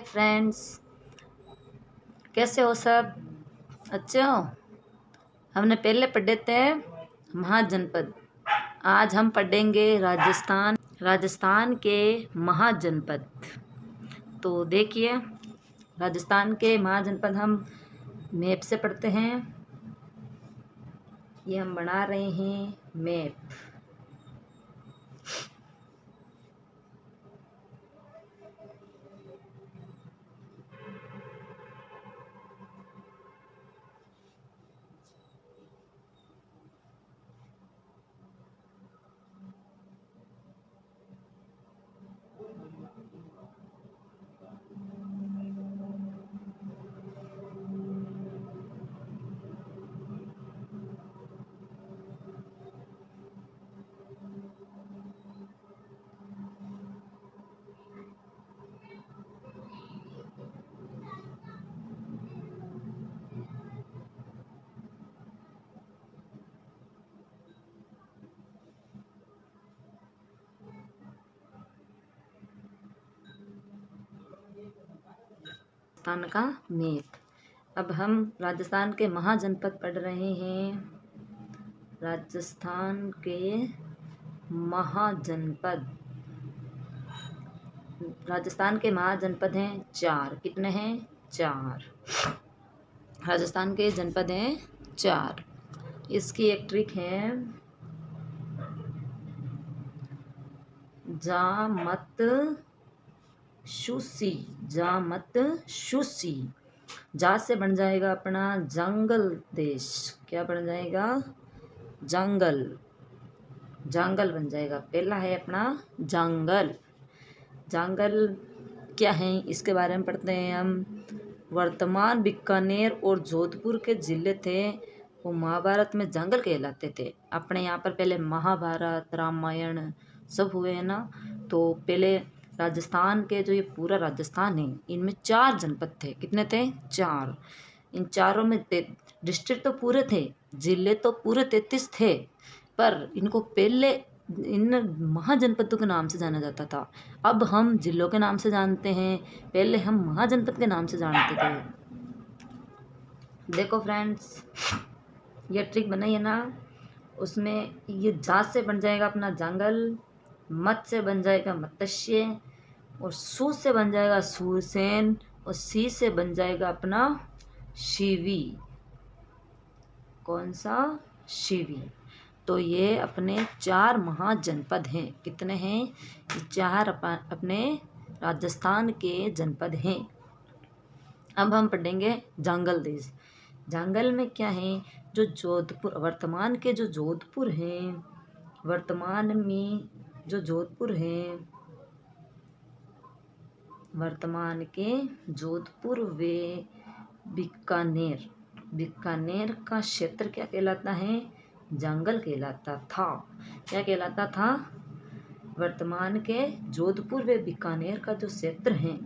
Friends, कैसे हो सब? अच्छे हो? हमने पहले पढ़े थे महाजनपद। आज हम पढ़ेंगे राजस्थान के महाजनपद। तो देखिए, राजस्थान के महाजनपद हम मैप से पढ़ते हैं। ये हम बना रहे हैं मैप। राजस्थान का मैप। अब हम राजस्थान के महाजनपद पढ़ रहे हैं। राजस्थान के महाजनपद। राजस्थान के महाजनपद हैं 4। कितने हैं? 4। राजस्थान के जनपद हैं 4। इसकी एक ट्रिक है, जा मत शुसी। जा मत शुसी। जा से बन जाएगा अपना जंगल देश। क्या बन जाएगा? जंगल। जंगल बन जाएगा। पहला है अपना जंगल। जंगल क्या है, इसके बारे में पढ़ते हैं हम। वर्तमान बीकानेर और जोधपुर के जिले थे, वो महाभारत में जंगल कहलाते थे। अपने यहाँ पर पहले महाभारत रामायण सब हुए हैं ना। तो पहले राजस्थान के जो ये पूरा राजस्थान है, इनमें 4 जनपद थे। कितने थे? 4। इन चारों में डिस्ट्रिक्ट तो पूरे थे, जिले तो पूरे 33 थे, पर इनको पहले इन महाजनपदों के नाम से जाना जाता था। अब हम जिलों के नाम से जानते हैं, पहले हम महाजनपद के नाम से जानते थे। देखो फ्रेंड्स, ये ट्रिक बनाई है ना, उसमें ये जा से बन जाएगा अपना जंगल, मत से बन जाएगा मत्स्य, और सू से बन जाएगा सूरसेन, और सी से बन जाएगा अपना शिवी। कौन सा? शिवी। तो ये अपने 4 महाजनपद हैं। कितने हैं? ये 4 अपने राजस्थान के जनपद हैं। अब हम पढ़ेंगे जंगल देश। जंगल में क्या है? जो जोधपुर, वर्तमान के जो जोधपुर हैं, वर्तमान में जो जोधपुर हैं, वर्तमान के जोधपुर वे बीकानेर, बीकानेर का क्षेत्र क्या कहलाता है? जंगल कहलाता था। क्या कहलाता था? वर्तमान के जोधपुर व बीकानेर का जो क्षेत्र है,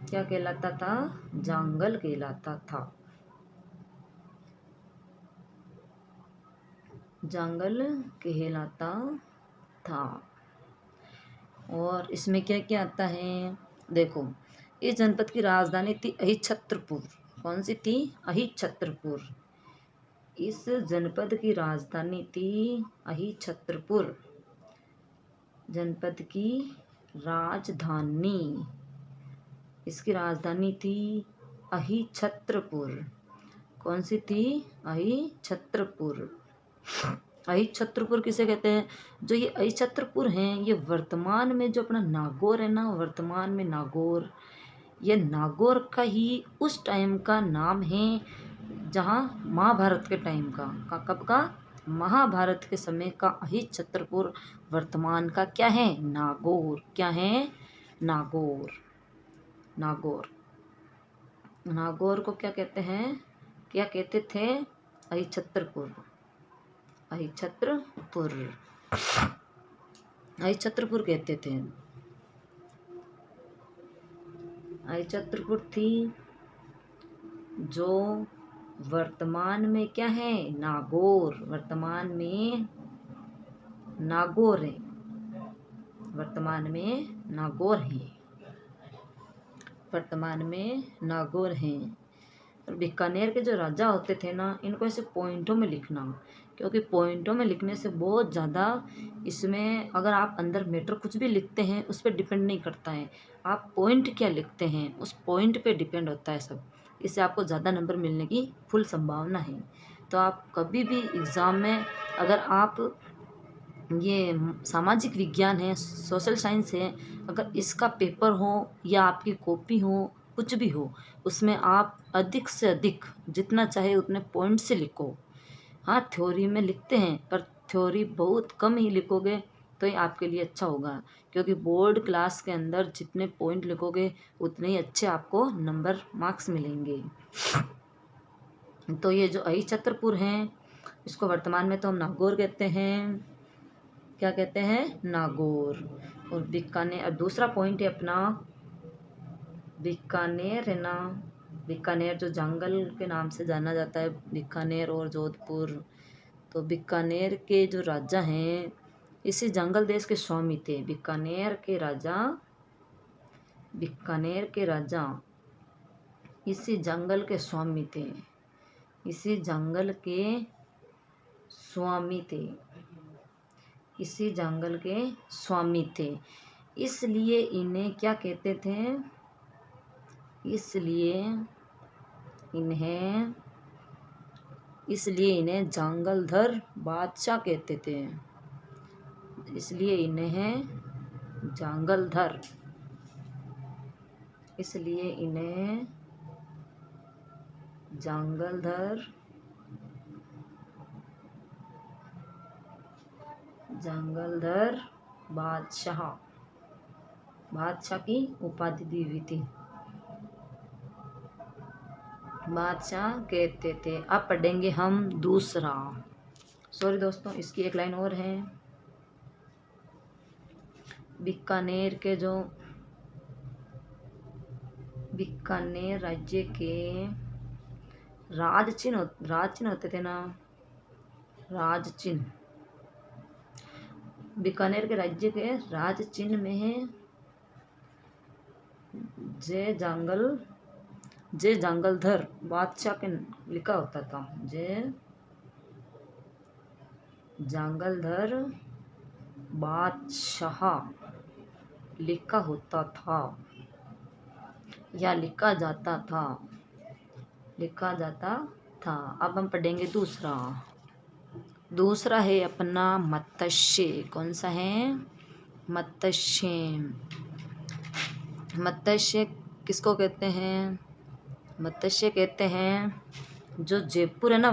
क्या कहलाता था? जंगल कहलाता था। जंगल कहलाता था। और इसमें क्या क्या आता है? देखो, इस जनपद की राजधानी थी अहिच्छत्रपुर। कौन सी थी? अहिच्छत्रपुर। इस जनपद की राजधानी थी अहिच्छत्रपुर। जनपद की राजधानी, इसकी राजधानी थी अहिच्छत्रपुर। कौन सी थी? अहिच्छत्रपुर। अहिच्छत्रपुर किसे कहते हैं? जो ये अहिच्छत्रपुर हैं, ये वर्तमान में जो अपना नागौर है ना, वर्तमान में नागौर, ये नागौर का ही उस टाइम का नाम है जहाँ महाभारत के टाइम का कब का? महाभारत के समय का अहिच्छत्रपुर वर्तमान का क्या है? नागौर। क्या है? नागौर। नागौर। नागौर को क्या कहते हैं? क्या कहते थे? अहिच्छत्रपुर। अहिच्छत्रपुर। अहिच्छत्रपुर कहते थे। अहिच्छत्रपुर थी जो वर्तमान में क्या है? नागौर। वर्तमान में नागौर है। वर्तमान में नागौर है। वर्तमान में नागौर हैं। और बीकानेर के जो राजा होते थे ना, इनको ऐसे पॉइंटों में लिखना, क्योंकि पॉइंटों में लिखने से बहुत ज़्यादा इसमें अगर आप अंदर मैटर कुछ भी लिखते हैं उस पर डिपेंड नहीं करता है, आप पॉइंट क्या लिखते हैं उस पॉइंट पे डिपेंड होता है सब। इससे आपको ज़्यादा नंबर मिलने की फुल संभावना है। तो आप कभी भी एग्ज़ाम में अगर आप ये सामाजिक विज्ञान है, सोशल साइंस है, अगर इसका पेपर हो या आपकी कॉपी हो, कुछ भी हो, उसमें आप अधिक से अधिक जितना चाहे उतने पॉइंट से लिखो। हाँ, थ्योरी में लिखते हैं पर थ्योरी बहुत कम ही लिखोगे तो ही आपके लिए अच्छा होगा, क्योंकि बोर्ड क्लास के अंदर जितने पॉइंट लिखोगे उतने ही अच्छे आपको नंबर मार्क्स मिलेंगे। तो ये जो अहिछत्रपुर हैं, इसको वर्तमान में तो हम नागौर कहते हैं। क्या कहते हैं? नागौर। और बीकानेर, और दूसरा पॉइंट है अपना बीकानेर है ना, बीकानेर जो जंगल के नाम से जाना जाता है, बीकानेर और जोधपुर। तो बीकानेर के जो राजा हैं इसी जंगल देश के स्वामी थे। बीकानेर के राजा इसी जंगल के स्वामी थे, इसी जंगल के स्वामी थे, इसी जंगल के स्वामी थे। इसलिए इन्हें क्या कहते थे? इसलिए इन्हें जंगलधर बादशाह कहते थे। इसलिए इन्हें जंगलधर बादशाह की उपाधि दी हुई थी, बादशाह कहते थे। अब पढ़ेंगे हम दूसरा। सॉरी दोस्तों, इसकी एक लाइन और है। बीकानेर राज्य के राज चिन्ह होते थे ना, राज चिन्ह। बीकानेर के राज्य के राज चिन्ह में है जय जंगलधर बादशाह के लिखा होता था, जय जंगलधर बादशाह लिखा होता था या लिखा जाता था। अब हम पढ़ेंगे दूसरा है अपना मत्स्य। कौन सा है? मत्स्य किसको कहते हैं? मत्स्य कहते हैं जो जयपुर है ना,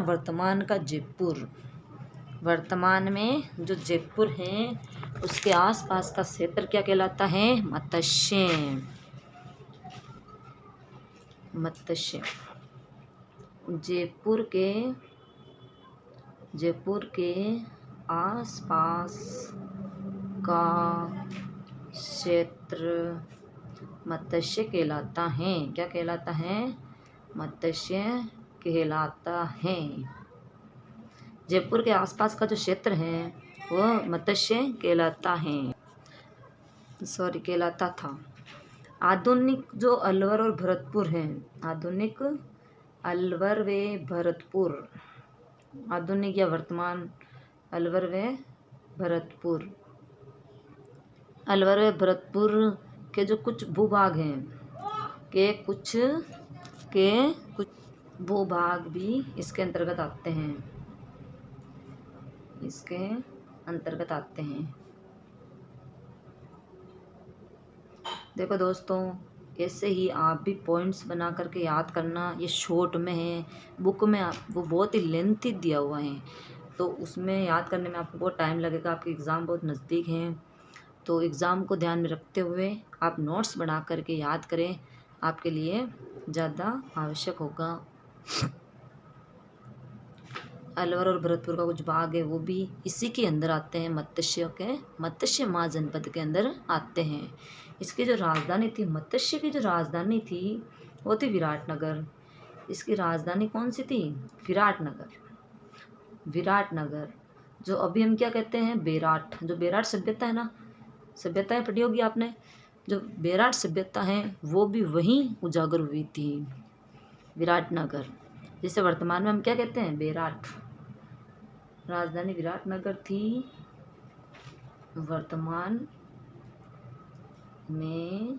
वर्तमान में जो जयपुर है उसके आसपास का क्षेत्र क्या कहलाता है? मत्स्य। जयपुर के आसपास का क्षेत्र मत्स्य कहलाता है। क्या कहलाता है? मत्स्य कहलाता है। जयपुर के आसपास का जो क्षेत्र है वो मत्स्य कहलाता था। आधुनिक जो अलवर और भरतपुर हैं, आधुनिक या वर्तमान अलवर व भरतपुर के जो कुछ भूभाग हैं के कुछ भूभाग भी इसके अंतर्गत आते हैं। देखो दोस्तों, ऐसे ही आप भी पॉइंट्स बना करके याद करना। ये शॉर्ट में है, बुक में वो बहुत ही लेंथी दिया हुआ है, तो उसमें याद करने में आपको बहुत टाइम लगेगा। आपके एग्ज़ाम बहुत नज़दीक हैं, तो एग्ज़ाम को ध्यान में रखते हुए आप नोट्स बना करके याद करें, आपके लिए ज़्यादा आवश्यक होगा। अलवर और भरतपुर का कुछ भाग है वो भी इसी के अंदर आते हैं, मत्स्य महाजनपद के अंदर आते हैं। इसकी जो राजधानी थी, मत्स्य की जो राजधानी थी वो थी विराटनगर। इसकी राजधानी कौन सी थी? विराटनगर, जो अभी हम क्या कहते हैं? बेराट। जो बेराट सभ्यता है ना, सभ्यताएं पढ़ी होगी आपने, जो बेराट सभ्यता है वो भी वहीं उजागर हुई थी, विराटनगर, जिसे वर्तमान में हम क्या कहते हैं, बेराट। राजधानी विराटनगर थी, वर्तमान में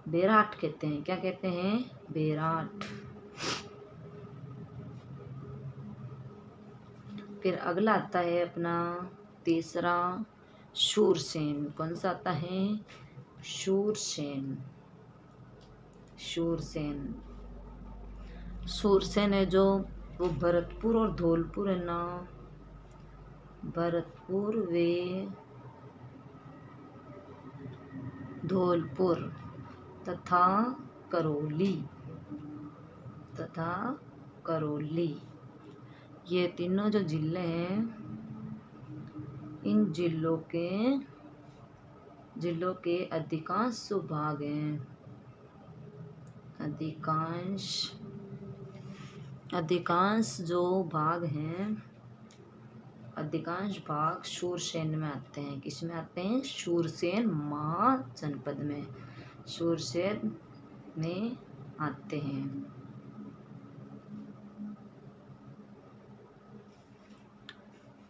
बेराट कहते हैं। क्या कहते हैं, बेराट। फिर अगला आता है अपना तीसरा, शूरसेन। कौन सा आता है, शूरसेन। शूरसेन, शूरसेन है जो वो भरतपुर और धौलपुर है ना, भरतपुर वे धौलपुर तथा करौली, ये तीनों जो जिले हैं, इन जिलों के अधिकांश जो भाग हैं, अधिकांश जो भाग हैं, अधिकांश भाग शूरसेन में आते हैं। किस में आते हैं, शूरसेन महाजनपद में, शूरसेन में आते हैं।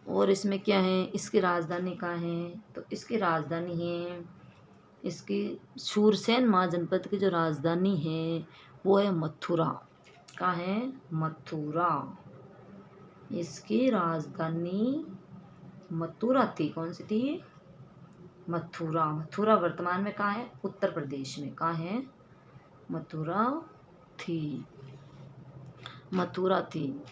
और इसमें क्या है, इसकी राजधानी कहाँ है, तो इसकी राजधानी है, इसकी शूरसेन महाजनपद की जो राजधानी है वो है मथुरा। कहाँ है, मथुरा। इसकी राजधानी मथुरा थी। कौन सी थी, मथुरा। मथुरा वर्तमान में कहाँ है, उत्तर प्रदेश में। कहाँ है, मथुरा थी, मथुरा थी।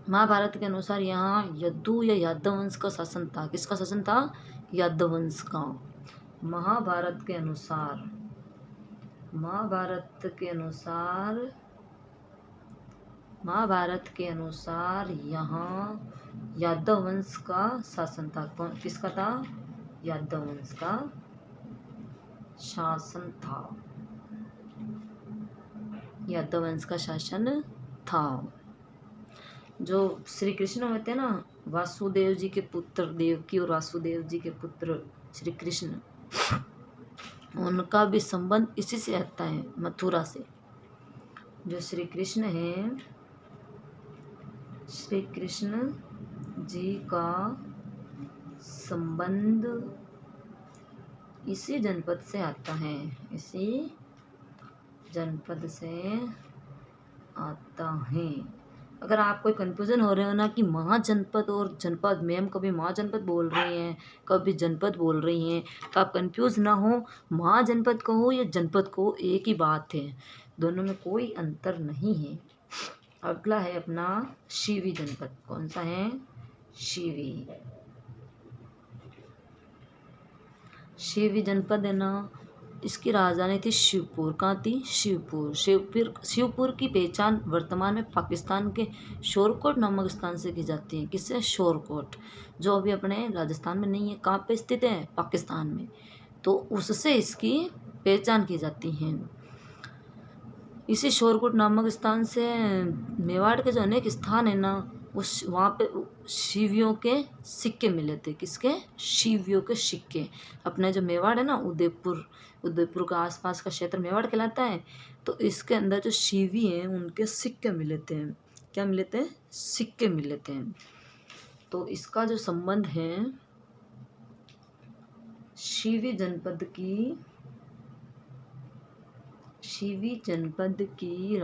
महाभारत के अनुसार यहाँ यदु या यादव वंश का शासन था। किसका शासन था, यादव वंश का। महाभारत के अनुसार यहाँ यादव वंश का शासन था। कौन, किसका था, यादव वंश का शासन था, यादव वंश का शासन था। जो श्री कृष्ण होते हैं ना, वासुदेव जी के पुत्र, देवकी और वासुदेव जी के पुत्र श्री कृष्ण, उनका भी संबंध इसी से आता है, मथुरा से। जो श्री कृष्ण हैं, श्री कृष्ण जी का संबंध इसी जनपद से आता है, इसी जनपद से आता है। अगर आप कोई कंफ्यूजन हो रहे हो ना कि महाजनपद और जनपद में, हम कभी महाजनपद बोल रही हैं, कभी जनपद बोल रही हैं, तो आप कंफ्यूज ना हो। महाजनपद कहो या जनपद कहो, एक ही बात है, दोनों में कोई अंतर नहीं है। अगला है अपना शिवी जनपद। कौन सा है, शिवी। शिवी जनपद है ना, इसकी राजधानी थी शिवपुर। कहाँ थी, शिवपुर। शिवपुर की पहचान वर्तमान में पाकिस्तान के शोरकोट नामक स्थान से की जाती है। किससे, शोरकोट, जो अभी अपने राजस्थान में नहीं है। कहाँ पे स्थित है, पाकिस्तान में। तो उससे इसकी पहचान की जाती है। इसी शोरकोट नामक स्थान से मेवाड़ के जो अनेक स्थान है ना, उस वहाँ पे शिवियों के सिक्के मिले थे। किसके, शिवियों के सिक्के। अपने जो मेवाड़ है ना, उदयपुर का आसपास का क्षेत्र मेवाड़ कहलाता है। तो इसके अंदर जो शिवी हैं उनके सिक्के मिले थे। क्या मिले थे, सिक्के मिले थे। तो इसका जो संबंध है, शिवी जनपद की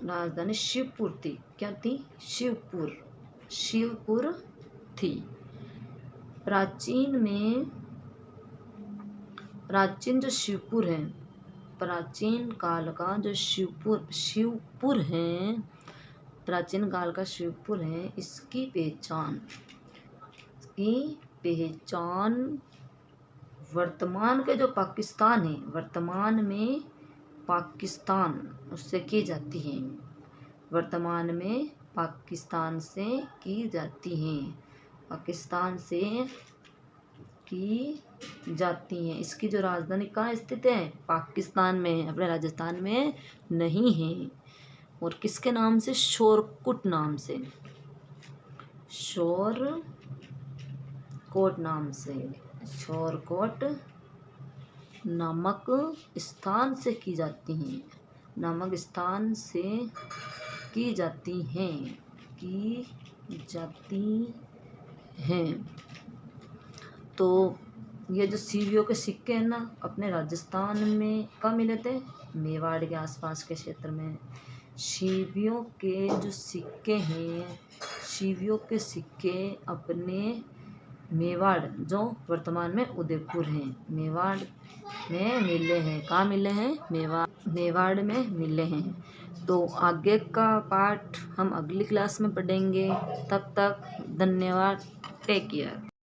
राजधानी शिवपुर थी। क्या थी, शिवपुर थी। प्राचीन जो शिवपुर है, प्राचीन काल का जो शिवपुर है, प्राचीन काल का शिवपुर है, इसकी पहचान वर्तमान के जो पाकिस्तान है, वर्तमान में पाकिस्तान उससे की जाती है, वर्तमान में पाकिस्तान से की जाती हैं, पाकिस्तान से की जाती हैं। इसकी जो राजधानी कहाँ स्थित है, पाकिस्तान में, अपने राजस्थान में नहीं है। और किसके नाम से, शोरकुट नाम से। शोरकोट नाम से, शोरकोट नामक स्थान से की जाती हैं, नामक स्थान से की जाती हैं। तो ये जो सीवियों के सिक्के हैं ना, अपने राजस्थान में कहाँ मिले थे? मेवाड़ के आसपास के क्षेत्र में। शिवियों के जो सिक्के हैं, शिवियों के सिक्के अपने मेवाड़, जो वर्तमान में उदयपुर हैं, मेवाड़ में मिले हैं। कहाँ मिले हैं? मेवाड़ में मिले हैं। तो आगे का पार्ट हम अगली क्लास में पढ़ेंगे। तब तक धन्यवाद। Take care.